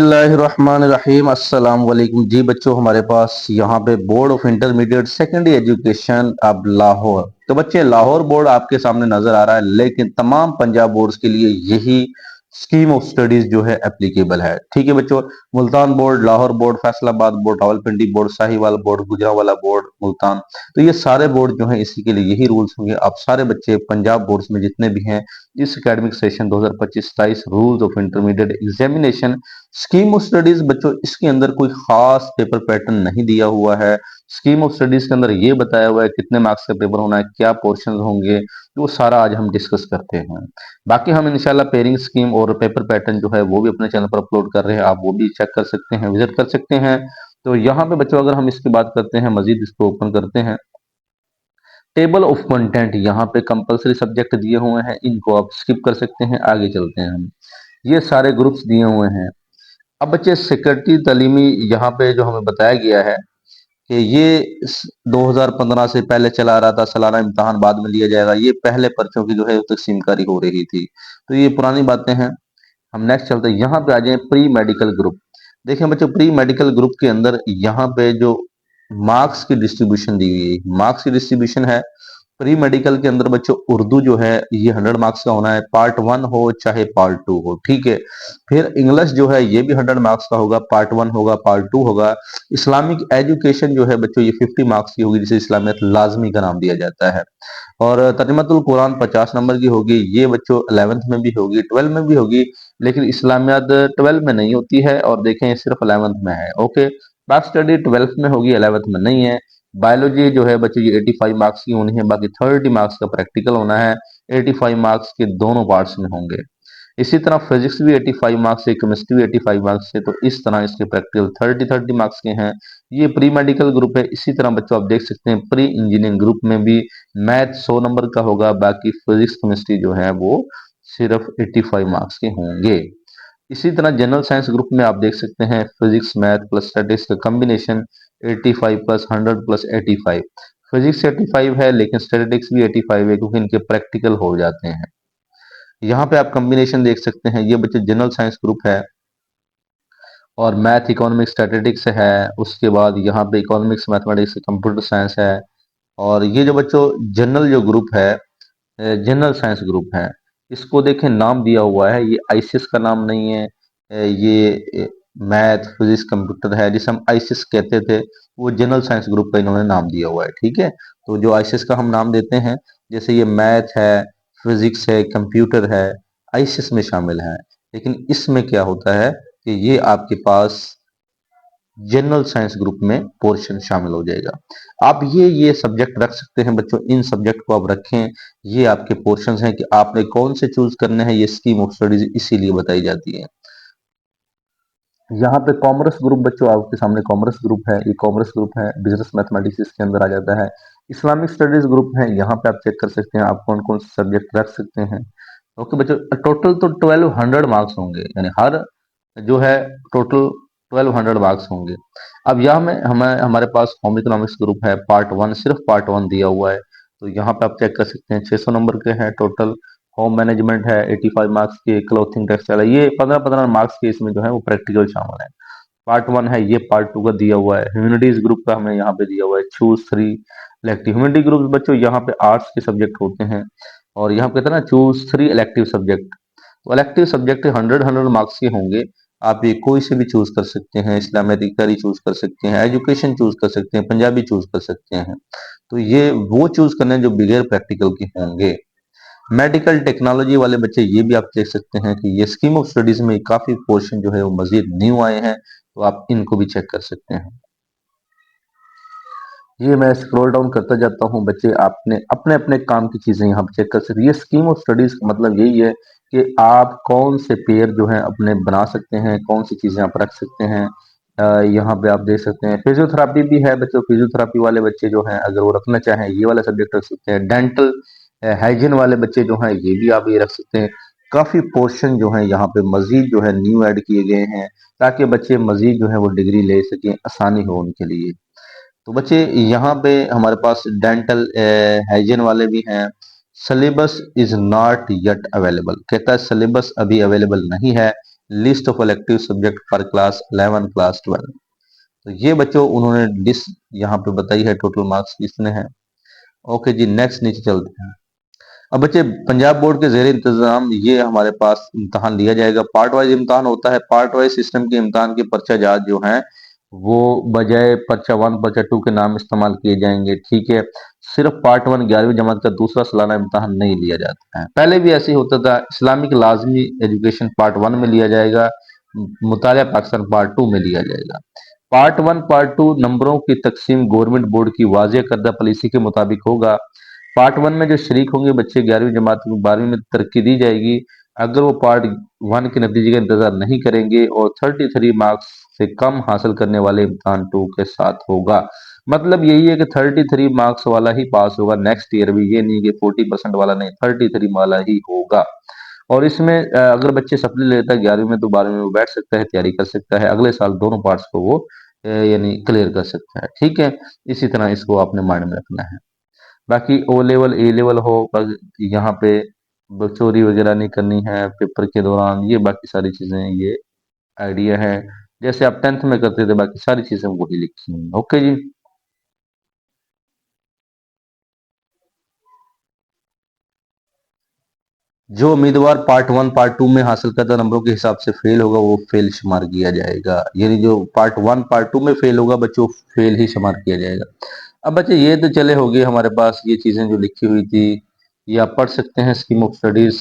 बिस्मिल्लाहिर्रहमानिर्रहीम अस्सलाम वालेकुम जी बच्चों, हमारे पास यहाँ पे board of intermediate secondary education अब लाहौर। तो बच्चे लाहौर बोर्ड आपके सामने नजर आ रहा है, लेकिन तमाम पंजाब बोर्ड्स के लिए यही स्कीम ऑफ स्टडीज जो है एप्लीकेबल है। ठीक है बच्चों, Multan board, Lahore board, Faisalabad board, Rawalpindi board, Sahiwal board, Gujranwala board, Multan, तो ये सारे बोर्ड जो है इसी के लिए यही रूल्स होंगे। आप सारे बच्चे पंजाब बोर्ड्स में जितने भी हैं, इस academic session 2025-27 rules of intermediate examination scheme of studies बच्चों, इसके अंदर कोई खास पेपर पैटर्न नहीं दिया हुआ है। स्कीम ऑफ स्टडीज के अंदर ये बताया हुआ है कितने मार्क्स का पेपर होना है, क्या पोर्शन होंगे, वो सारा आज हम डिस्कस करते हैं। बाकी हम इंशाल्लाह पेयरिंग स्कीम और पेपर पैटर्न जो है वो भी अपने चैनल पर अपलोड कर रहे हैं, आप वो भी चेक कर सकते हैं, विजिट कर सकते हैं। तो यहाँ पे बच्चों अगर हम इसकी बात करते हैं, मजीद इसको ओपन करते हैं, टेबल ऑफ कंटेंट यहाँ पे कंपलसरी सब्जेक्ट दिए हुए हैं, इनको आप स्किप कर सकते हैं। आगे चलते हैं हम, ये सारे ग्रुप्स दिए हुए हैं। अब बच्चे सिक्योरिटी तालीमी यहाँ पे जो हमें बताया गया है कि ये 2015 से पहले चला आ रहा था, सालाना इम्तहान बाद में लिया जाएगा, ये पहले पर्चों की जो है तकसीमकारी हो रही थी, तो ये पुरानी बातें हैं। हम नेक्स्ट चलते हैं, यहाँ पे आ जाए प्री मेडिकल ग्रुप। देखें बच्चों, प्री मेडिकल ग्रुप के अंदर यहाँ पे जो मार्क्स की डिस्ट्रीब्यूशन दी हुई है, मार्क्स की डिस्ट्रीब्यूशन है प्री मेडिकल के अंदर बच्चों, उर्दू जो है ये 100 मार्क्स का होना है, पार्ट 1 हो चाहे पार्ट 2 हो, ठीक है। फिर इंग्लिश जो है ये भी 100 मार्क्स का होगा, पार्ट 1 होगा, पार्ट 2 होगा। इस्लामिक एजुकेशन जो है बच्चों ये 50 मार्क्स की होगी, जिसे इस्लामियत लाजमी का नाम दिया जाता है। और तर्जुमतुल कुरान 50 नंबर की होगी, ये बच्चों 11th में भी होगी, 12 में भी होगी, लेकिन इस्लामियात 12 में नहीं होती है, और देखें सिर्फ 11th में है। ओके, बात स्टडी 12th में होगी, 11th में नहीं है। बायोलॉजी जो है बच्चों ये 85 मार्क्स की होनी है, बाकी 30 मार्क्स का प्रैक्टिकल होना है, 85 मार्क्स के दोनों पार्ट्स में होंगे। इसी तरह फिजिक्स भी 85 मार्क्स से, केमिस्ट्री भी 85 मार्क्स से, तो इस तरह इसके प्रैक्टिकल 30 मार्क्स के हैं। ये प्री मेडिकल ग्रुप है। इसी तरह बच्चों आप देख सकते हैं प्री इंजीनियरिंग ग्रुप में भी मैथ 100 नंबर का होगा, बाकी फिजिक्स केमिस्ट्री जो है वो सिर्फ 85 मार्क्स के होंगे। इसी तरह जनरल साइंस ग्रुप में आप देख सकते हैं फिजिक्स मैथ प्लस स्टैटिस्टिक्स का कॉम्बिनेशन 85 प्लस 100 प्लस 85। फिजिक्स 85 है, लेकिन स्टैटिस्टिक्स भी 85 है, क्योंकि इनके प्रैक्टिकल हो जाते हैं। यहाँ पे आप कॉम्बिनेशन देख सकते हैं, ये बच्चे जनरल साइंस ग्रुप है और मैथ इकोनॉमिक्स स्टैटिस्टिक्स है। उसके बाद यहाँ पे इकोनॉमिक्स मैथमेटिक्स कंप्यूटर साइंस है। और ये जो बच्चों जनरल जो ग्रुप है, जनरल साइंस ग्रुप है, इसको देखें नाम दिया हुआ है, ये आईसीएस का नाम नहीं है। ये मैथ फिजिक्स कंप्यूटर है, जिसे हम आईसीएस कहते थे, वो जनरल साइंस ग्रुप का इन्होंने नाम दिया हुआ है। ठीक है, तो जो आईसीएस का हम नाम देते हैं, जैसे ये मैथ है, फिजिक्स है, कंप्यूटर है, आईसीएस में शामिल है। लेकिन इसमें क्या होता है कि ये आपके पास जनरल साइंस ग्रुप में पोर्शन शामिल हो जाएगा। आप ये सब्जेक्ट रख सकते हैं बच्चों, इन सब्जेक्ट को आप रखें, ये आपके पोर्शंस हैं कि आपने कौन से चूज करने हैं। ये स्कीम ऑफ स्टडीज इसीलिए बताई जाती है। यहाँ पे कॉमर्स ग्रुप बच्चों आपके सामने कॉमर्स ग्रुप है, ये कॉमर्स ग्रुप है, बिजनेस मैथमेटिक्स इसके अंदर आ जाता है। इस्लामिक स्टडीज ग्रुप है, यहाँ पे आप चेक कर सकते हैं आप कौन कौन से सब्जेक्ट रख सकते हैं। ओके बच्चों, टोटल तो 1200 मार्क्स होंगे, यानी हर जो है टोटल 1200 मार्क्स होंगे। अब यहाँ में हमारे पास होम इकोनॉमिक्स ग्रुप है, पार्ट 1, सिर्फ पार्ट 1 दिया हुआ है, तो यहाँ पे आप चेक कर सकते हैं 600 नंबर के हैं टोटल। होम मैनेजमेंट है 85 मार्क्स के, क्लोथिंग टेक्सटाइल है, ये 15-15 मार्क्स के इसमें जो है वो प्रैक्टिकल शामिल है। पार्ट 1 है, ये पार्ट 2 का दिया हुआ है। ह्यूमैनिटीज ग्रुप का हमें यहाँ पे दिया हुआ है, चूज 3 इलेक्टिव ह्यूमैनिटी ग्रुप बच्चों, यहाँ पे आर्ट्स के सब्जेक्ट होते हैं, और यहाँ पे कहते हैं ना चूज 3 इलेक्टिव सब्जेक्ट। तो इलेक्टिव सब्जेक्ट 100 मार्क्स के होंगे। आप ये कोई से भी चूज कर सकते हैं, इस्लामिक चूज कर सकते हैं, एजुकेशन चूज कर सकते हैं, पंजाबी चूज कर सकते हैं। तो ये वो चूज करने हैं जो बिगैर प्रैक्टिकल के होंगे। मेडिकल टेक्नोलॉजी वाले बच्चे, ये भी आप देख सकते हैं कि ये स्कीम ऑफ स्टडीज में काफी पोर्शन जो है वो मजीद न्यू आए हैं, तो आप इनको भी चेक कर सकते हैं। ये मैं स्क्रॉल डाउन करता जाता हूँ बच्चे, आपने अपने अपने काम की चीजें यहाँ पे चेक कर सकते हैं। ये स्कीम ऑफ स्टडीज का मतलब यही है कि आप कौन से पेयर जो है अपने बना सकते हैं, कौन सी चीजें आप रख सकते हैं। यहाँ पे आप देख सकते हैं फिजियोथेरापी भी है बच्चों, फिजियोथेरापी वाले बच्चे जो हैं अगर वो रखना चाहें ये वाला सब्जेक्ट रख सकते हैं। डेंटल हाइजीन वाले बच्चे जो हैं ये भी आप ये रख सकते हैं। काफी पोर्शन जो है यहाँ पे मजीद जो है न्यू ऐड किए गए हैं, ताकि बच्चे मजीद जो है वो डिग्री ले सकें, आसानी हो उनके लिए। तो बच्चे यहाँ पे हमारे पास डेंटल हाइजीन वाले भी हैं। Syllabus is not yet available, कहता है सिलेबस अभी अवेलेबल नहीं है, list of elective subject for class 11 class 12। तो ये बच्चों उन्होंने लिस्ट यहाँ पे बताई है, टोटल मार्क्स कितने हैं। ओके जी, नेक्स्ट नीचे चलते हैं। अब बच्चे पंजाब बोर्ड के जेर इंतजाम ये हमारे पास इम्तहान लिया जाएगा। पार्ट वाइज इम्तहान होता है। पार्ट वाइज सिस्टम के इम्तहान के पर्चा जात जो हैं वो बजाय पर्चा 1 पर्चा 2 के नाम इस्तेमाल किए जाएंगे। ठीक है, सिर्फ पार्ट 1 11वीं जमात का दूसरा सालाना इम्तहान नहीं लिया जाता है। पहले भी ऐसे ही होता था। इस्लामिक लाजमी एजुकेशन पार्ट 1 में लिया जाएगा, मुतालिया पाकिस्तान पार्ट 2 में लिया जाएगा। पार्ट 1 पार्ट 2 नंबरों की तकसीम गवर्नमेंट बोर्ड की वाज़ेह करदा पॉलिसी के मुताबिक होगा। पार्ट 1 में जो शरीक होंगे बच्चे 11वीं जमात को 12वीं में तरक्की दी जाएगी अगर वो पार्ट 1 के नतीजे का इंतजार नहीं करेंगे और 33 मार्क्स से कम हासिल करने वाले इम्तहान 2 के साथ होगा। मतलब यही है कि 33 मार्क्स वाला ही पास होगा नेक्स्ट ईयर भी, ये नहीं कि 40% वाला नहीं, 33 वाला ही होगा। और इसमें अगर बच्चे सप्ली लेता है 11वीं में तो 12वीं में वो बैठ सकता है, तैयारी कर सकता है, अगले साल दोनों पार्ट्स को वो यानी क्लियर कर सकता है। ठीक है, इसी तरह इसको आपने माइंड में रखना है। बाकी ओ लेवल ए लेवल हो, बस यहाँ पे चोरी वगैरह नहीं करनी है पेपर के दौरान, ये बाकी सारी चीजें ये आइडिया है जैसे आप 10th में करते थे, बाकी सारी चीजें वही लिखी हैं। ओके जी। जो उम्मीदवार पार्ट 1 पार्ट 2 में हासिल करता नंबरों के हिसाब से फेल होगा वो फेल शुमार किया जाएगा। यानी जो पार्ट 1 पार्ट 2 में फेल होगा बच्चों फेल ही शुमार किया जाएगा। अब बच्चे ये तो चले हो गए हमारे पास ये चीजें जो लिखी हुई थी, ये आप पढ़ सकते हैं स्कीम ऑफ स्टडीज।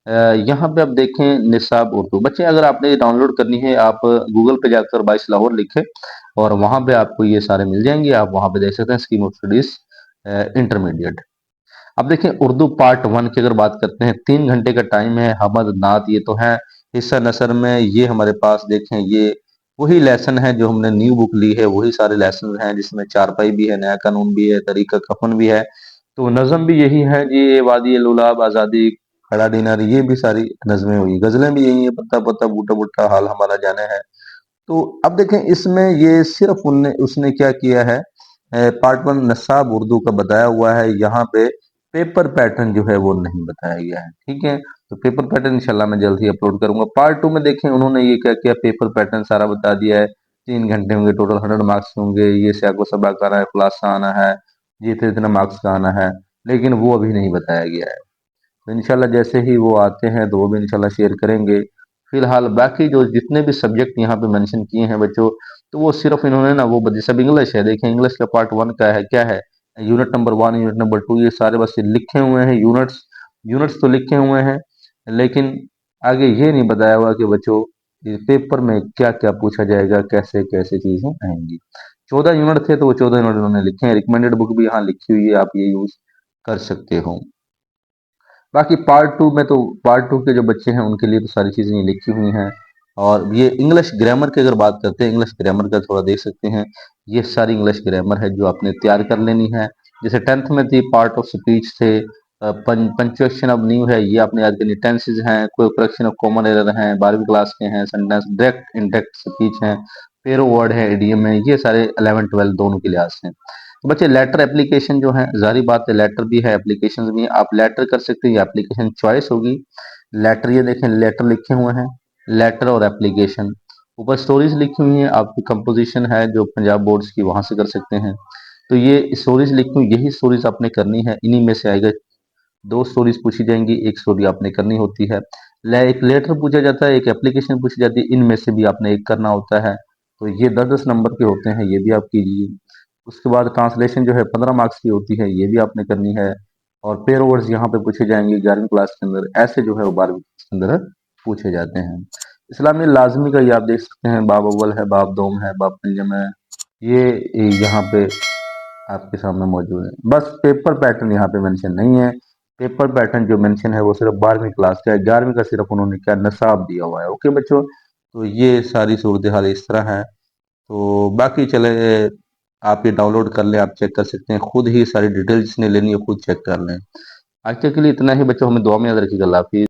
यहाँ पे आप देखें निसाब उर्दू। बच्चे अगर आपने ये डाउनलोड करनी है आप गूगल पे जाकर 22 लाहौर लिखें और वहां पे आपको ये सारे मिल जाएंगे। आप वहां पे देख सकते हैं स्कीम ऑफ स्टडीज इंटरमीडिएट। अब देखें उर्दू पार्ट 1 की अगर बात करते हैं, 3 घंटे का टाइम है। हमद नात ये तो है। हिस्सा नसर में ये हमारे पास देखें ये वही लेसन है जो हमने न्यू बुक ली है, वही सारे लेसन हैं जिसमें चारपाई भी है, नया कानून भी है, तरीका कफन भी है। तो नज़म भी यही है जी, ये वादी लुलाब आज़ादी खड़ा डिनर, ये भी सारी नज़में हुई। गज़लें भी यही है, पत्ता पत्ता बूटा बूटा हाल हमारा जाने है। तो अब देखें इसमें ये सिर्फ उनने उसने क्या किया है, पार्ट 1 नसाब उर्दू का बताया हुआ है। यहाँ पे पेपर पैटर्न जो है वो नहीं बताया गया है। ठीक है, तो पेपर पैटर्न इंशाल्लाह मैं जल्द ही अपलोड करूंगा। पार्ट 2 में देखें उन्होंने ये क्या किया, पेपर पैटर्न सारा बता दिया है। 3 घंटे होंगे, टोटल 100 मार्क्स होंगे, ये सियाको सबक आना है, खुलासा आना है, ये इतने मार्क्स का आना है, लेकिन वो अभी नहीं बताया गया है। तो इंशाल्लाह जैसे ही वो आते हैं तो वो भी इंशाल्लाह शेयर करेंगे। फिलहाल बाकी जो जितने भी सब्जेक्ट यहाँ पे मेंशन किए हैं बच्चों, तो वो सिर्फ इन्होंने ना वो जैसे अब इंग्लिश है, देखें इंग्लिश का पार्ट 1 का है क्या है, यूनिट नंबर 1 यूनिट नंबर 2 ये सारे बस लिखे हुए हैं। यूनिट्स यूनिट्स तो लिखे हुए हैं, लेकिन आगे ये नहीं बताया हुआ कि बच्चों पेपर में क्या क्या पूछा जाएगा, कैसे कैसे चीजें आएंगी। 14 यूनिट थे तो वो 14 यूनिट उन्होंने लिखे हैं। रिकमेंडेड बुक भी यहाँ लिखी हुई है, आप ये यूज कर सकते हो। बाकी पार्ट 2 में तो पार्ट 2 के जो बच्चे हैं उनके लिए तो सारी चीज़ें ये लिखी हुई हैं। और ये इंग्लिश ग्रामर की अगर बात करते हैं, इंग्लिश ग्रामर का थोड़ा देख सकते हैं। ये सारी इंग्लिश ग्रामर है जो आपने तैयार कर लेनी है। जैसे 10th में थी पार्ट ऑफ स्पीच थे, पंचुएशन ऑफ न्यू है, ये आपने याद करनी। टेंसेज हैं, कोई करेक्शन ऑफ कॉमन एरर हैं, 12वीं क्लास के हैं। सेंटेंस डायरेक्ट इनडायरेक्ट स्पीच हैं, पेरो वर्ड है, इडियम है, ये सारे 11 12 दोनों के लिहाज से। तो बच्चे लेटर एप्लीकेशन जो है, जारी बात है लेटर भी है एप्लीकेशन भी है। आप लेटर कर सकते हैं, एप्लीकेशन चॉइस होगी। लेटर ये देखें लेटर लिखे हुए हैं, लेटर और एप्लीकेशन। ऊपर स्टोरीज लिखी हुई है, आपकी कंपोजिशन है जो पंजाब बोर्ड्स की, वहां से कर सकते हैं। तो ये स्टोरीज लिखी हुई, यही स्टोरीज आपने करनी है। इन्हीं में से आएगा, 2 स्टोरीज पूछी जाएंगी, एक स्टोरी आपने करनी होती है। एक लेटर पूछा जाता है, एक एप्लीकेशन पूछी जाती है, इनमें से भी आपने एक करना होता है। तो ये 10 10 नंबर के होते हैं, ये भी आप कीजिए। उसके बाद ट्रांसलेशन जो है 15 मार्क्स की होती है, ये भी आपने करनी है। और पेयर वर्ड्स यहाँ पे पूछे जाएंगे 11वीं क्लास के अंदर, ऐसे जो है वो 12वीं क्लास के अंदर पूछे जाते हैं। इस्लामी लाजमी का ये आप देख सकते हैं, बाब अव्वल है, बाब दोम है, बाब पंजम है, ये यहाँ पे आपके सामने मौजूद है। बस पेपर पैटर्न यहाँ पे मेंशन नहीं है। पेपर पैटर्न जो मेंशन है वो सिर्फ 12वीं क्लास का है, 11वीं का सिर्फ उन्होंने क्या नसाब दिया हुआ है। ओके बच्चों, तो ये सारी सूरत हाल इस तरह है। तो बाकी चले, आप ये डाउनलोड कर लें, आप चेक कर सकते हैं खुद ही, सारी डिटेल जिसने लेनी है खुद चेक कर लें। आज तक के लिए इतना ही बच्चों, हमें दुआ में याद रखिएगा। अल्लाह हाफिज़।